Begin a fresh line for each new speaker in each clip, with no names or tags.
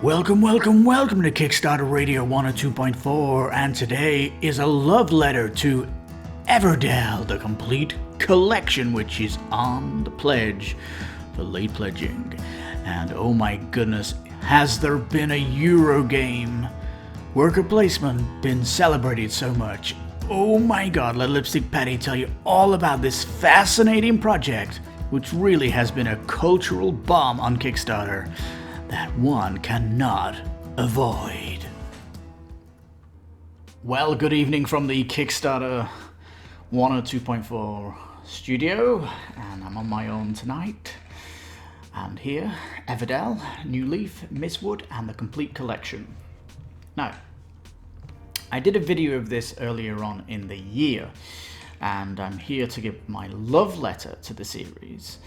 Welcome to Kickstarter Radio 102.4, and today is a love letter to Everdell, the complete collection, which is on the pledge for late pledging. And oh my goodness, has there been a eurogame worker placement been celebrated so much? Oh my god, let Lipstickpaddy tell you all about this fascinating project, which really has been a cultural bomb on Kickstarter that one cannot avoid. Well, good evening from the Kickstarter 102.4 studio, and I'm on my own tonight. And here, Everdell, New Leaf, Mistwood, and the complete collection. Now, I did a video of this earlier on in the year, and I'm here to give my love letter to the series,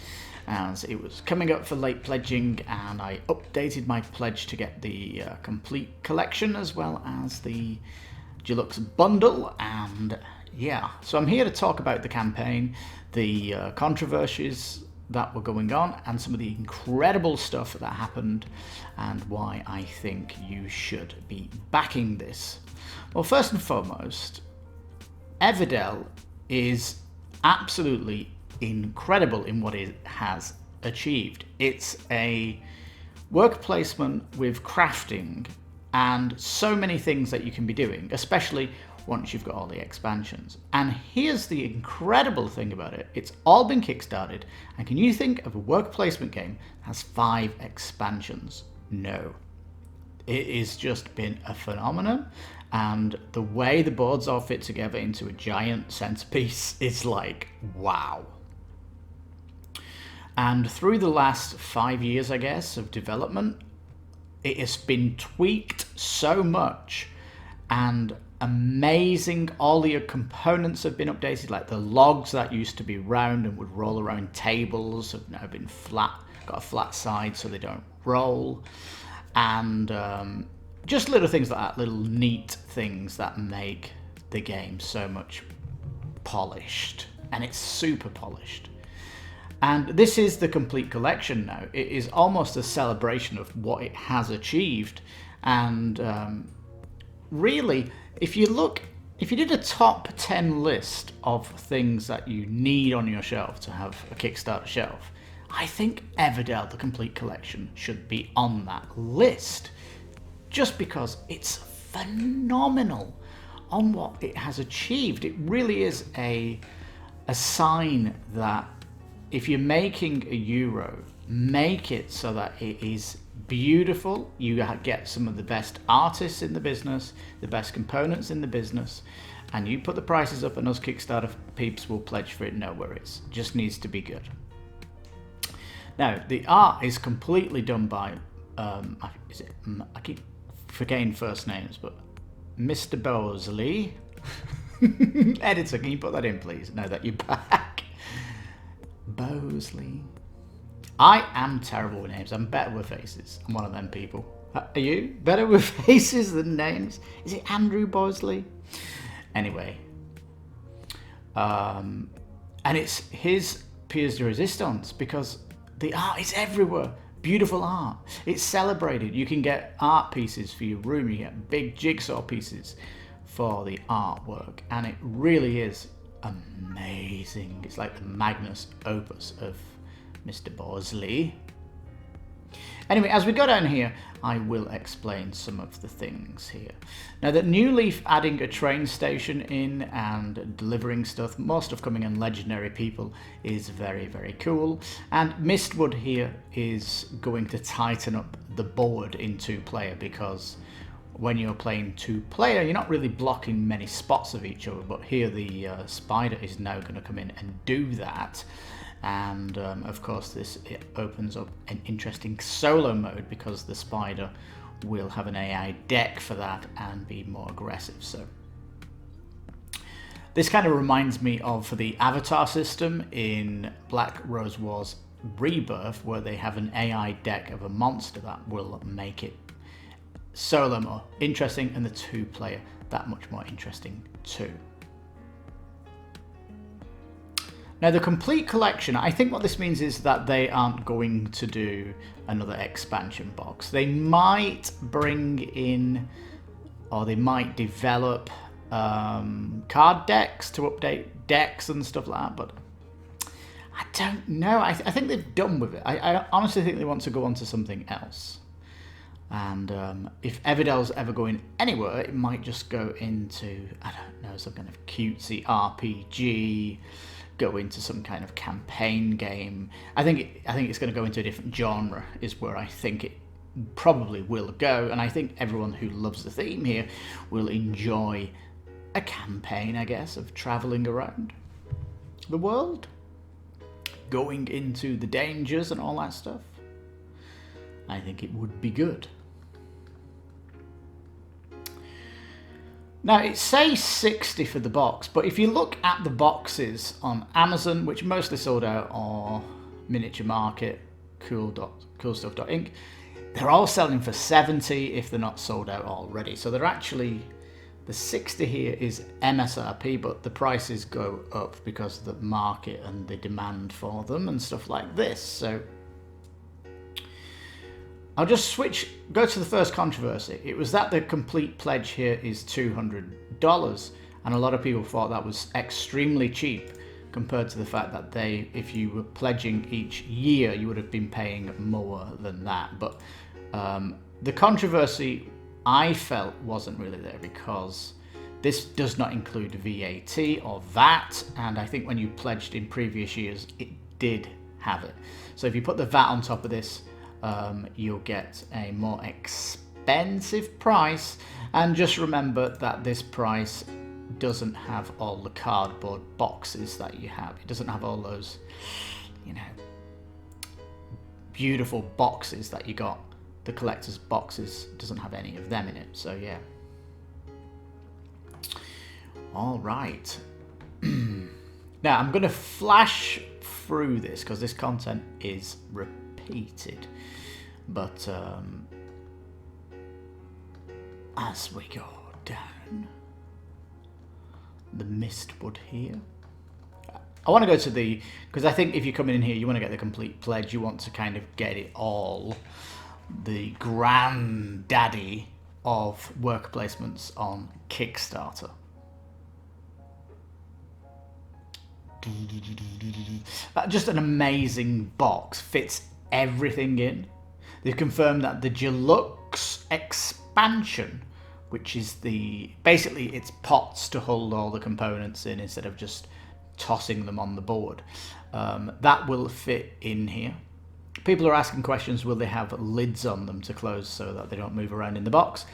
as it was coming up for late pledging, and I updated my pledge to get the complete collection as well as the deluxe bundle. And yeah, so I'm here to talk about the campaign, the controversies that were going on, and some of the incredible stuff that happened, and why I think you should be backing this. Well, first and foremost, Everdell is absolutely incredible in what it has achieved. It's a work placement with crafting and so many things that you can be doing, especially once you've got all the expansions. And here's the incredible thing about it. It's all been kickstarted, and can you think of a work placement game that has 5 expansions? No. It has just been a phenomenon, and the way the boards all fit together into a giant centerpiece is like, wow. And through the last 5 years, I guess, of development, it has been tweaked so much, and amazing. All the components have been updated, like the logs that used to be round and would roll around tables have now been flat, got a flat side so they don't roll. And just little things like that, little neat things that make the game so much polished, and it's super polished. And this is the complete collection now. It is almost a celebration of what it has achieved. And really, if you did a top 10 list of things that you need on your shelf to have a Kickstarter shelf, I think Everdell, the complete collection, should be on that list. Just because it's phenomenal on what it has achieved. It really is a sign that if you're making a euro, make it so that it is beautiful. You get some of the best artists in the business, the best components in the business, and you put the prices up and us Kickstarter peeps will pledge for it, no worries. Just needs to be good. Now, the art is completely done by, I keep forgetting first names, but Mr. Bosley. Editor, can you put that in, please, now that you're back? Bosley. I am terrible with names. I'm better with faces. I'm one of them people. Are you better with faces than names? Is it Andrew Bosley? Anyway. And it's his pièce de résistance, because the art is everywhere. Beautiful art. It's celebrated. You can get art pieces for your room. You get big jigsaw pieces for the artwork. And it really is amazing. It's like the magnus opus of Mr. Bosley. Anyway, as we go down here, I will explain some of the things here. Now, that New Leaf adding a train station in and delivering stuff, more stuff coming in legendary people, is very, very cool. And Mistwood here is going to tighten up the board in 2-player, because when you're playing 2-player, you're not really blocking many spots of each other, but here the spider is now going to come in and do that. And of course it opens up an interesting solo mode, because the spider will have an AI deck for that and be more aggressive. So this kind of reminds me of the Avatar system in Black Rose Wars Rebirth, where they have an AI deck of a monster that will make it solo more interesting, and the 2-player that much more interesting too. Now, the complete collection, I think what this means is that they aren't going to do another expansion box. They might bring in, or they might develop card decks to update decks and stuff like that, but I don't know. I think they've done with it. I honestly think they want to go on to something else. And if Everdell's ever going anywhere, it might just go into, I don't know, some kind of cutesy RPG, go into some kind of campaign game. I think it's going to go into a different genre, is where I think it probably will go. And I think everyone who loves the theme here will enjoy a campaign, I guess, of traveling around the world, going into the dangers and all that stuff. I think it would be good. Now, it says 60 for the box, but if you look at the boxes on Amazon, which mostly sold out, or Miniature Market, coolstuff.inc, they're all selling for 70 if they're not sold out already. So they're actually, the 60 here is MSRP, but the prices go up because of the market and the demand for them and stuff like this. So I'll just go to the first controversy. It was that the complete pledge here is $200, and a lot of people thought that was extremely cheap compared to the fact that if you were pledging each year, you would have been paying more than that. But the controversy, I felt, wasn't really there because this does not include VAT or VAT, and I think when you pledged in previous years, it did have it. So if you put the VAT on top of this, you'll get a more expensive price. And just remember that this price doesn't have all the cardboard boxes that you have. It doesn't have all those, beautiful boxes that you got. The collector's boxes doesn't have any of them in it. So yeah. All right. Now I'm going to flash through this because this content is repeated. But as we go down the mistwood here, I want to go to because I think if you're coming in here, you want to get the complete pledge. You want to kind of get it all. The granddaddy of worker placements on Kickstarter. Just an amazing box, fits everything in. They've confirmed that the deluxe expansion, which is basically it's pots to hold all the components in instead of just tossing them on the board, that will fit in here. People are asking questions, will they have lids on them to close so that they don't move around in the box?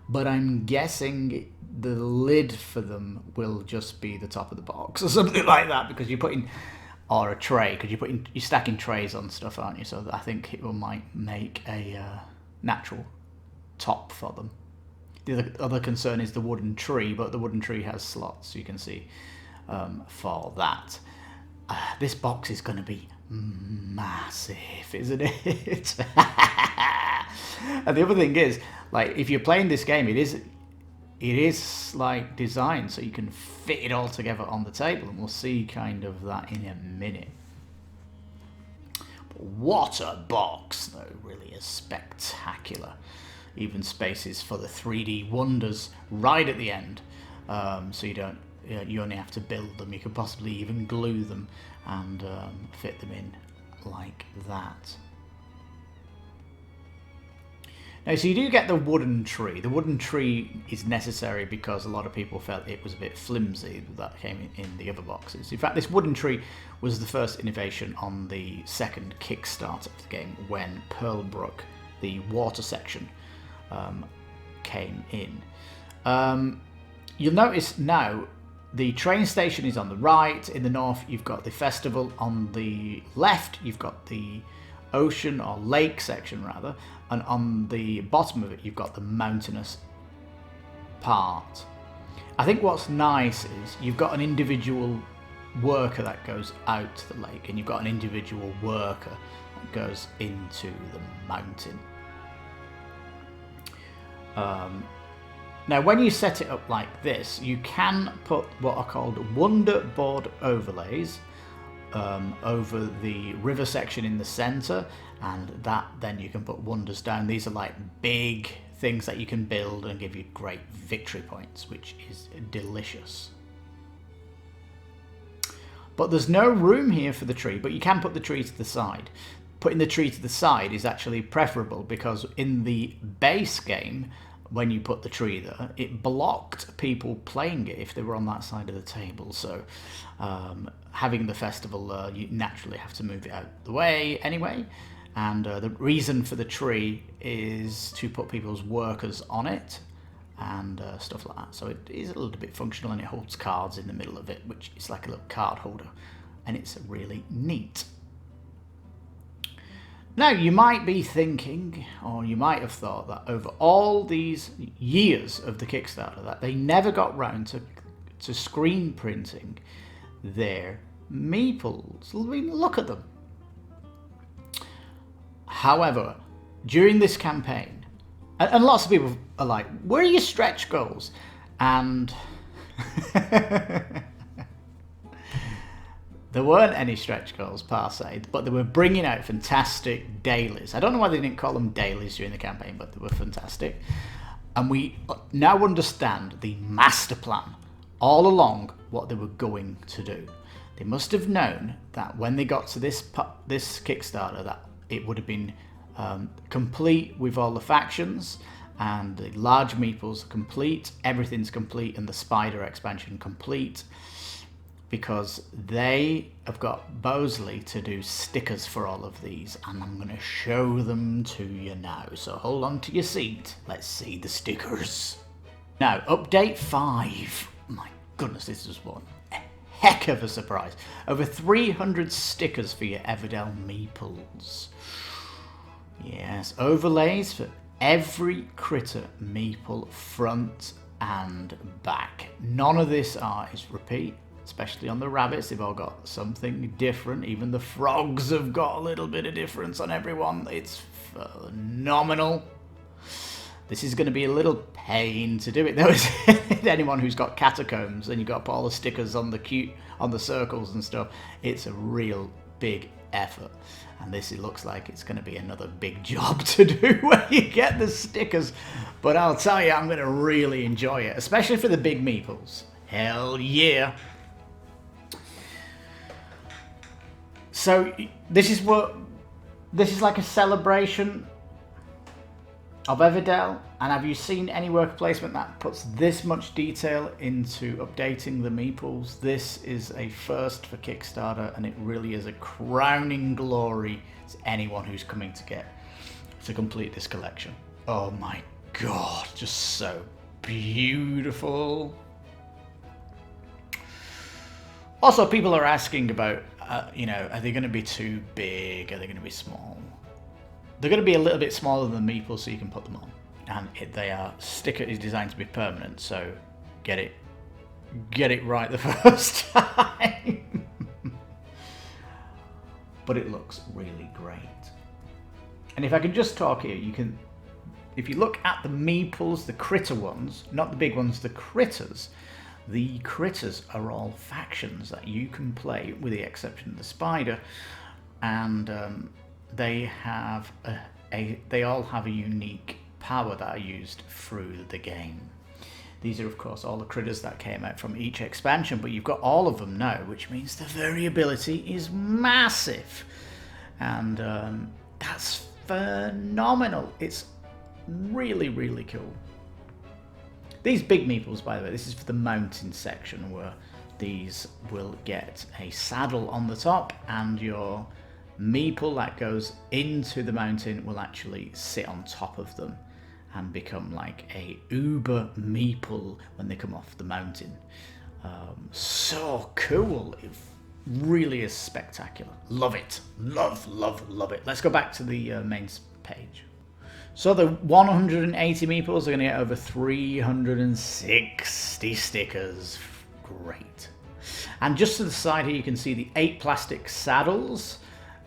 But I'm guessing the lid for them will just be the top of the box or something like that, because you're putting, or a tray, because you're stacking trays on stuff, aren't you? So I think it might make a natural top for them. The other concern is the wooden tree, but the wooden tree has slots, so you can see for that. This box is going to be massive, isn't it? And the other thing is, like, if you're playing this game, it is like designed so you can fit it all together on the table, and we'll see kind of that in a minute. But what a box, though! Really is spectacular. Even spaces for the 3D wonders right at the end, so you only have to build them. You could possibly even glue them and fit them in like that. Now, so you do get the wooden tree. The wooden tree is necessary because a lot of people felt it was a bit flimsy that came in the other boxes. In fact, this wooden tree was the first innovation on the second Kickstarter of the game, when Pearlbrook, the water section, came in. You'll notice now the train station is on the right. In the north, you've got the festival. On the left, you've got the ocean or lake section rather, and on the bottom of it you've got the mountainous part. I think what's nice is you've got an individual worker that goes out to the lake, and you've got an individual worker that goes into the mountain. Now when you set it up like this, you can put what are called wonder board overlays over the river section in the center, and that then you can put wonders down. These are like big things that you can build and give you great victory points, which is delicious. But there's no room here for the tree, but you can put the tree to the side. Putting the tree to the side is actually preferable, because in the base game, when you put the tree there, it blocked people playing it if they were on that side of the table. So having the festival, you naturally have to move it out the way anyway. And the reason for the tree is to put people's workers on it and stuff like that. So it is a little bit functional, and it holds cards in the middle of it, which is like a little card holder, and it's really neat. Now, you might be thinking, or you might have thought, that over all these years of the Kickstarter, that they never got round to screen printing their meeples. I mean, look at them. However, during this campaign, and lots of people are like, where are your stretch goals? And there weren't any stretch goals per se, but they were bringing out fantastic dailies. I don't know why they didn't call them dailies during the campaign, but they were fantastic. And we now understand the master plan all along, what they were going to do. They must have known that when they got to this Kickstarter, that it would have been complete with all the factions, and the large meeples complete, everything's complete, and the spider expansion complete, because they have got Bosley to do stickers for all of these, and I'm going to show them to you now. So hold on to your seat. Let's see the stickers. Now, update 5. My goodness, this was one heck of a surprise. Over 300 stickers for your Everdell meeples. Yes, overlays for every critter meeple, front and back. None of this art is repeat, especially on the rabbits. They've all got something different. Even the frogs have got a little bit of difference on everyone. It's phenomenal. This is going to be a little pain to do it. There was anyone who's got catacombs and you've got to put all the stickers on the circles and stuff. It's a real big effort. And this, it looks like it's going to be another big job to do where you get the stickers. But I'll tell you, I'm going to really enjoy it, especially for the big meeples. Hell yeah. So this is like a celebration of Everdell. And have you seen any worker placement that puts this much detail into updating the meeples? This is a first for Kickstarter, and it really is a crowning glory to anyone who's coming to complete this collection. Oh my god, just so beautiful. Also, people are asking about, are they going to be too big? Are they going to be small? They're going to be a little bit smaller than the meeples, so you can put them on. And sticker is designed to be permanent, so get it right the first time. But it looks really great. And if I can just talk here, if you look at the meeples, the critter ones, not the big ones, the critters are all factions that you can play, with the exception of the spider, and they all have a unique power that are used through the game. These are, of course, all the critters that came out from each expansion, but you've got all of them now, which means the variability is massive. And that's phenomenal. It's really, really cool. These big meeples, by the way, this is for the mountain section, where these will get a saddle on the top, and your meeple that goes into the mountain will actually sit on top of them and become like a uber meeple when they come off the mountain. So cool. It really is spectacular. Love it. Love it. Let's go back to the main page. So the 180 meeples are going to get over 360 stickers. Great. And just to the side here, you can see the 8 plastic saddles.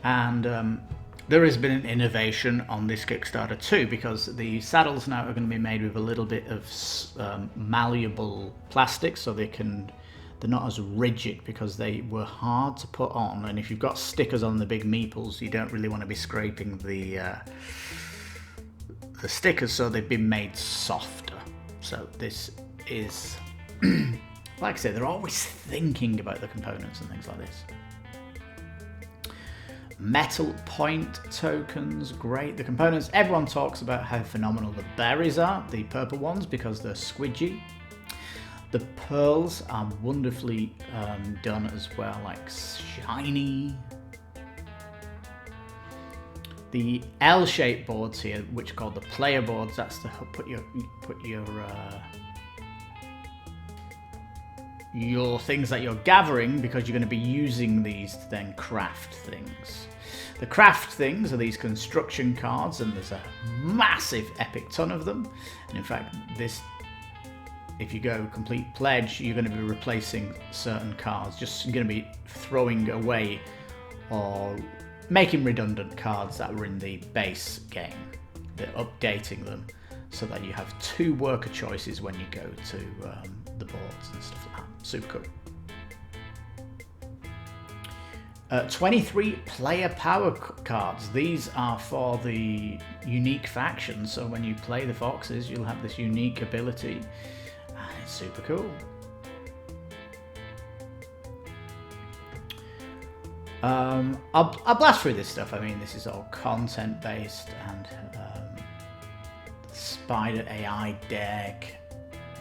And there has been an innovation on this Kickstarter too, because the saddles now are going to be made with a little bit of malleable plastic, so they're not as rigid because they were hard to put on, and if you've got stickers on the big meeples, you don't really want to be scraping the stickers, so they've been made softer. So this is, like I say, they're always thinking about the components and things like this. Metal point tokens, great. The components, everyone talks about how phenomenal the berries are, the purple ones, because they're squidgy. The pearls are wonderfully done as well, like shiny. The L-shaped boards here, which are called the player boards, that's to put your things that you're gathering, because you're going to be using these to then craft things. The craft things are these construction cards, and there's a massive epic ton of them. And in fact, this, if you go complete pledge, you're going to be replacing certain cards. Just going to be throwing away or making redundant cards that were in the base game. They're updating them so that you have 2 worker choices when you go to the boards and stuff like that. Super cool. 23 player power cards. These are for the unique factions, so when you play the Foxes, you'll have this unique ability, and it's super cool. I'll blast through this stuff. I mean, this is all content based, and Spider AI deck,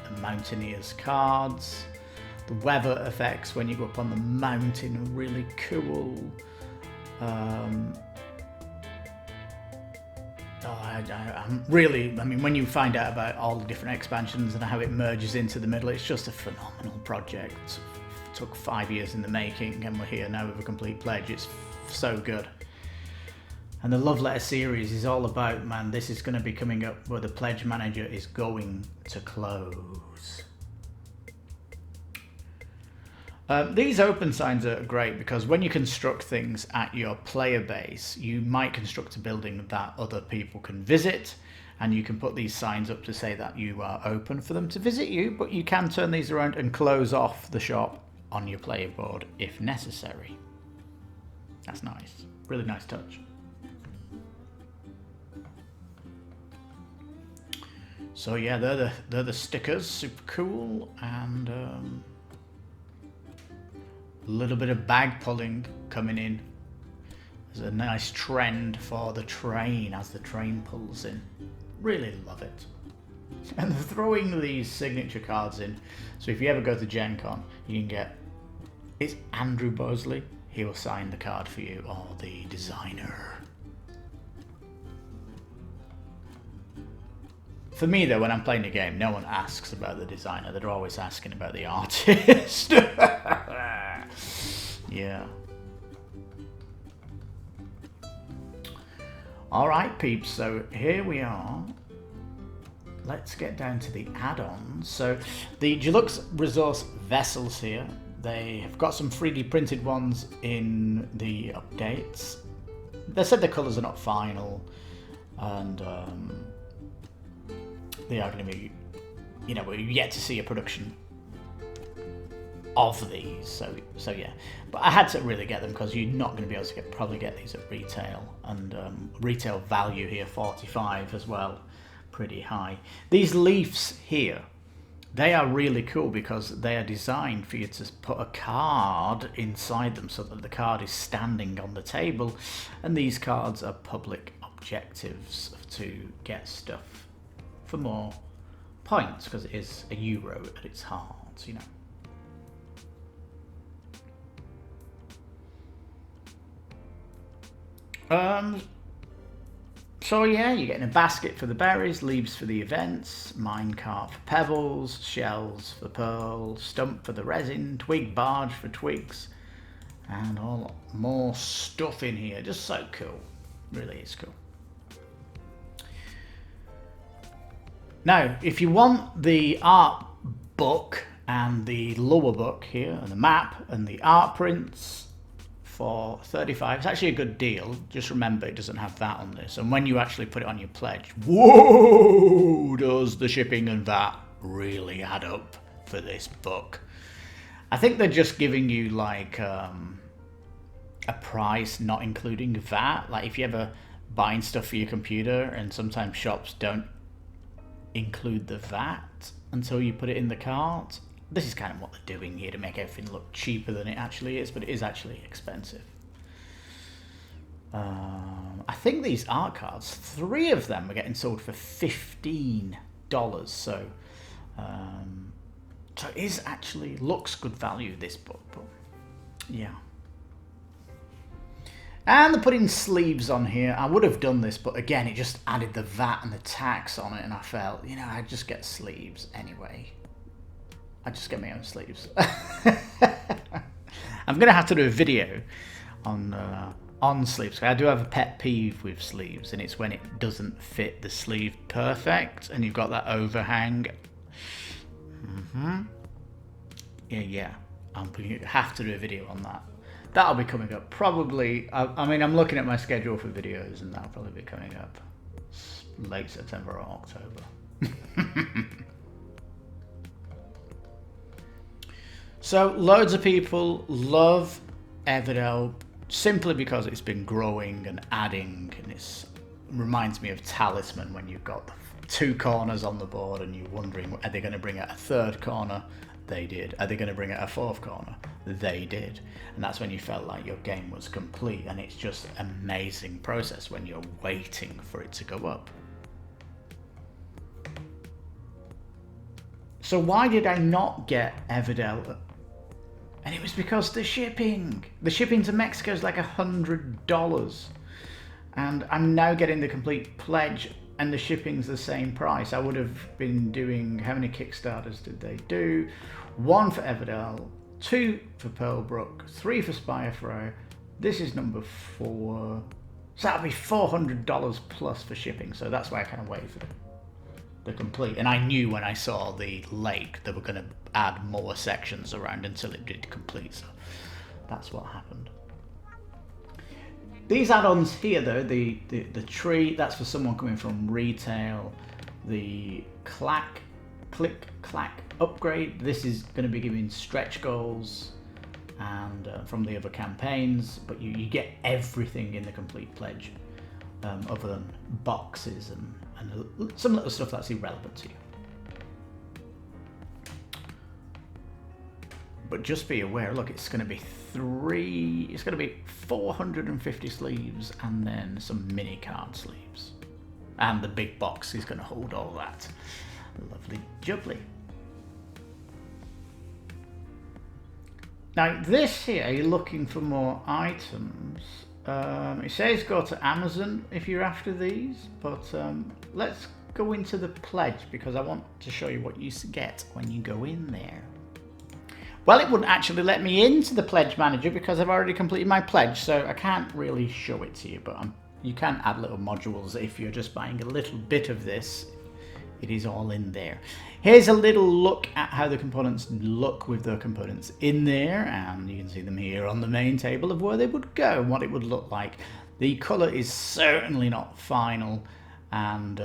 the Mountaineers cards, the weather effects when you go up on the mountain are really cool. I mean, when you find out about all the different expansions and how it merges into the middle, it's just a phenomenal project. It took 5 years in the making, and we're here now with a complete pledge. It's so good. And the Love Letter series is all about, man, this is going to be coming up where the pledge manager is going to close. These open signs are great because when you construct things at your player base, you might construct a building that other people can visit, and you can put these signs up to say that you are open for them to visit you, but you can turn these around and close off the shop on your player board if necessary. That's nice. Really nice touch. So yeah, they're the stickers, super cool, and a little bit of bag pulling coming in. There's a nice trend for the train as the train pulls in. Really love it. And they're throwing these signature cards in. So if you ever go to Gen Con, you can get, it's Andrew Bosley. He will sign the card for you, or the designer. For me though, when I'm playing a game, no one asks about the designer. They're always asking about the artist. Yeah. Alright peeps, so here we are. Let's get down to the add-ons. So the Deluxe Resource Vessels here, they have got some 3D printed ones in the updates. They said the colours are not final, and they are going to be, you know, we're yet to see a production of these, so yeah. But I had to really get them because you're not going to be able to probably get these at retail, and retail value here 45 as well, pretty high. These leaves here, they are really cool because they are designed for you to put a card inside them so that the card is standing on the table, and these cards are public objectives to get stuff for more points because it is a euro at its heart, you know. So yeah, you're getting a basket for the berries, leaves for the events, minecart for pebbles, shells for pearls, stump for the resin, twig barge for twigs, and all more stuff in here. Just so cool. Really is cool. Now, if you want the art book and the lore book here, and the map and the art prints for 35, it's actually a good deal. Just remember it doesn't have that on this. And when you actually put it on your pledge, whoa, does the shipping and VAT really add up for this book? I think they're just giving you like a price not including VAT. Like if you ever buying stuff for your computer, and sometimes shops don't include the VAT until you put it in the cart. This is kind of what they're doing here to make everything look cheaper than it actually is, but it is actually expensive. I think these art cards, 3 of them are getting sold for $15. So it is actually looks good value, this book, but yeah. And they're putting sleeves on here. I would have done this, but again, it just added the VAT and the tax on it, and I felt, you know, I'd just get sleeves anyway. I just get my own sleeves. I'm gonna have to do a video on sleeves. I do have a pet peeve with sleeves, and it's when it doesn't fit the sleeve perfect, and you've got that overhang. Yeah. I'm gonna have to do a video on that. That'll be coming up probably. I mean, I'm looking at my schedule for videos, and that'll probably be coming up late September or October. So loads of people love Everdell simply because it's been growing and adding, and it reminds me of Talisman when you've got 2 corners on the board and you're wondering, are they going to bring out a 3rd corner? They did. Are they going to bring out a 4th corner? They did. And that's when you felt like your game was complete, and it's just an amazing process when you're waiting for it to go up. So why did I not get Everdell? And it was because the shipping to Mexico is like $100, and I'm now getting the complete pledge, and the shipping's the same price. I would have been doing, how many Kickstarters did they do? 1 for Everdell, 2 for Pearlbrook, 3 for Spirefro. This is number 4. So that'll be $400 plus for shipping. So that's why I kind of waited for the complete. And I knew when I saw the lake they were going to add more sections around until it did complete. So that's what happened. These add-ons here though, the tree, that's for someone coming from retail. The click clack upgrade, this is going to be giving stretch goals and from the other campaigns, but you get everything in the complete pledge other than boxes and some little stuff that's irrelevant to you. But just be aware, look, it's going to be 450 sleeves and then some mini card sleeves. And the big box is going to hold all that. Lovely jubbly. Now this here, you're looking for more items. It says go to Amazon if you're after these, but let's go into the pledge because I want to show you what you get when you go in there. Well, it wouldn't actually let me into the pledge manager because I've already completed my pledge, so I can't really show it to you, but you can add little modules if you're just buying a little bit of this. It is all in there. Here's a little look at how the components look with the components in there, and you can see them here on the main table of where they would go and what it would look like. The colour is certainly not final, and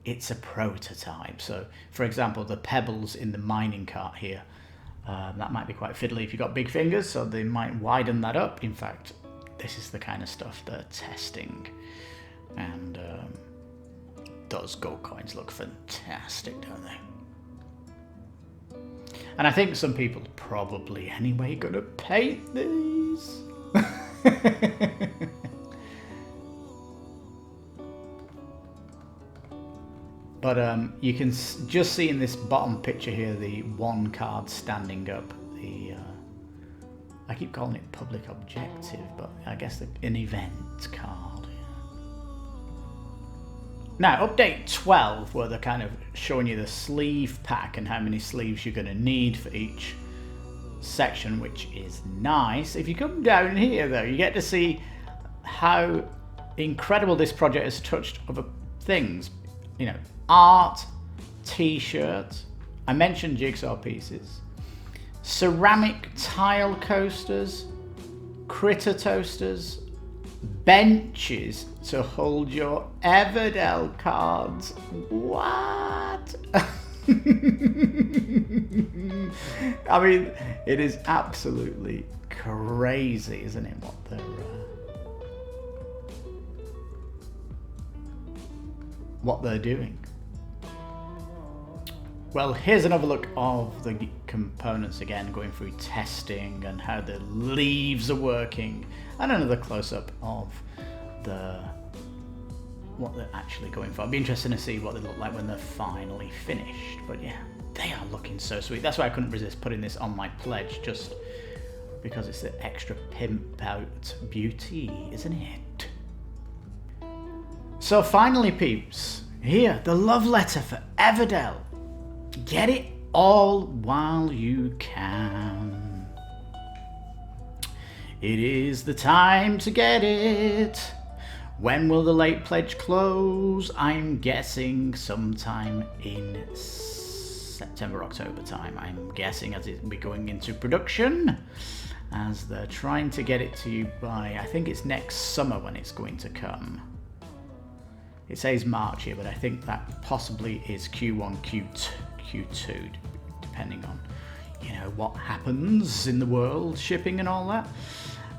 it's a prototype. So for example, the pebbles in the mining cart here, that might be quite fiddly if you've got big fingers, so they might widen that up. In fact, this is the kind of stuff they're testing, and those gold coins look fantastic, don't they? And I think some people are probably anyway gonna paint these. But you can just see in this bottom picture here the 1 card standing up. I keep calling it public objective, but I guess an event card. Now, update 12, where they're kind of showing you the sleeve pack and how many sleeves you're going to need for each section, which is nice. If you come down here, though, you get to see how incredible this project has touched other things. You know, art, t-shirts, I mentioned jigsaw pieces, ceramic tile coasters, critter toasters, benches to hold your Everdell cards. What? I mean, it is absolutely crazy, isn't it, what they're doing. Well, here's another look of the components again, going through testing and how the leaves are working, and another close-up of what they're actually going for. It'd be interesting to see what they look like when they're finally finished. But yeah, they are looking so sweet. That's why I couldn't resist putting this on my pledge, just because it's the extra pimp out beauty, isn't it? So finally, peeps, here, the love letter for Everdell. Get it all while you can. It is the time to get it. When will the late pledge close? I'm guessing sometime in September, October time. I'm guessing as it'll be going into production, as they're trying to get it to you by, I think it's next summer when it's going to come. It says March here, but I think that possibly is Q1, Q2, depending on, what happens in the world, shipping and all that.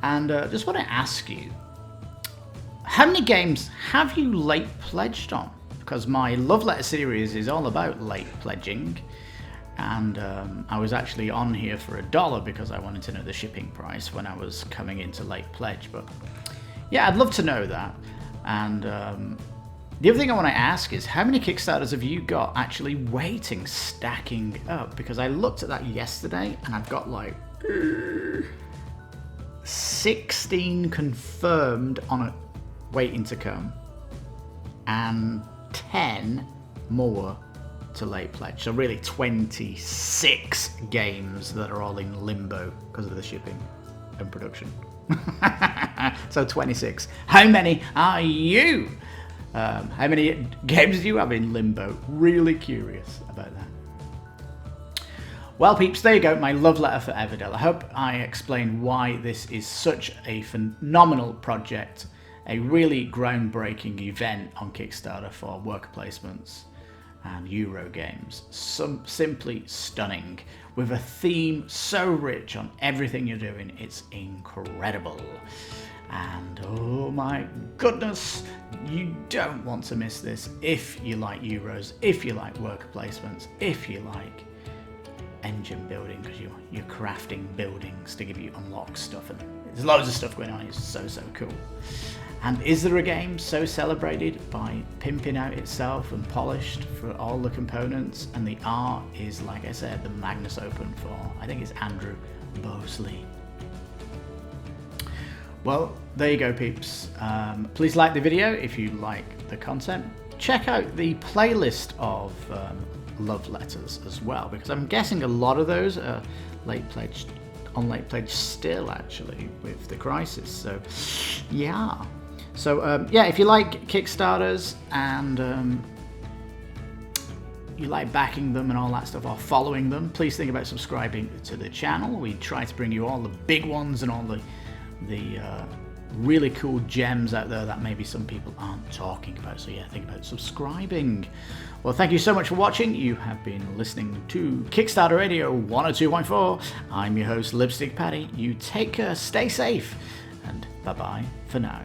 And just want to ask you, how many games have you late pledged on? Because my love letter series is all about late pledging, and I was actually on here for $1 because I wanted to know the shipping price when I was coming into late pledge. But yeah, I'd love to know that. And the other thing I want to ask is, how many Kickstarters have you got actually waiting, stacking up? Because I looked at that yesterday and I've got like 16 confirmed on a waiting to come, and 10 more to late pledge. So really 26 games that are all in limbo because of the shipping and production. So 26. How many are you? How many games do you have in limbo? Really curious about that. Well, peeps, there you go, my love letter for Everdell. I hope I explained why this is such a phenomenal project, a really groundbreaking event on Kickstarter for worker placements and Euro games. Simply stunning, with a theme so rich on everything you're doing. It's incredible. And oh my goodness, you don't want to miss this if you like Euros, if you like worker placements, if you like engine building, because you're crafting buildings to give you unlock stuff, and there's loads of stuff going on. It's so cool. And is there a game so celebrated by pimping out itself and polished for all the components? And the art is, like I said, the Magnus Open for, I think it's Andrew Bosley. Well, there you go, peeps. Please like the video if you like the content. Check out the playlist of love letters as well, because I'm guessing a lot of those are late pledged still, actually, with the crisis. So yeah. So yeah, if you like Kickstarters and you like backing them and all that stuff, or following them, please think about subscribing to the channel. We try to bring you all the big ones and all the really cool gems out there that maybe some people aren't talking about. So yeah, think about subscribing. Well, thank you so much for watching. You have been listening to Kickstarter Radio 102.4. I'm your host, Lipstickpaddy. You take care, stay safe, and bye-bye for now.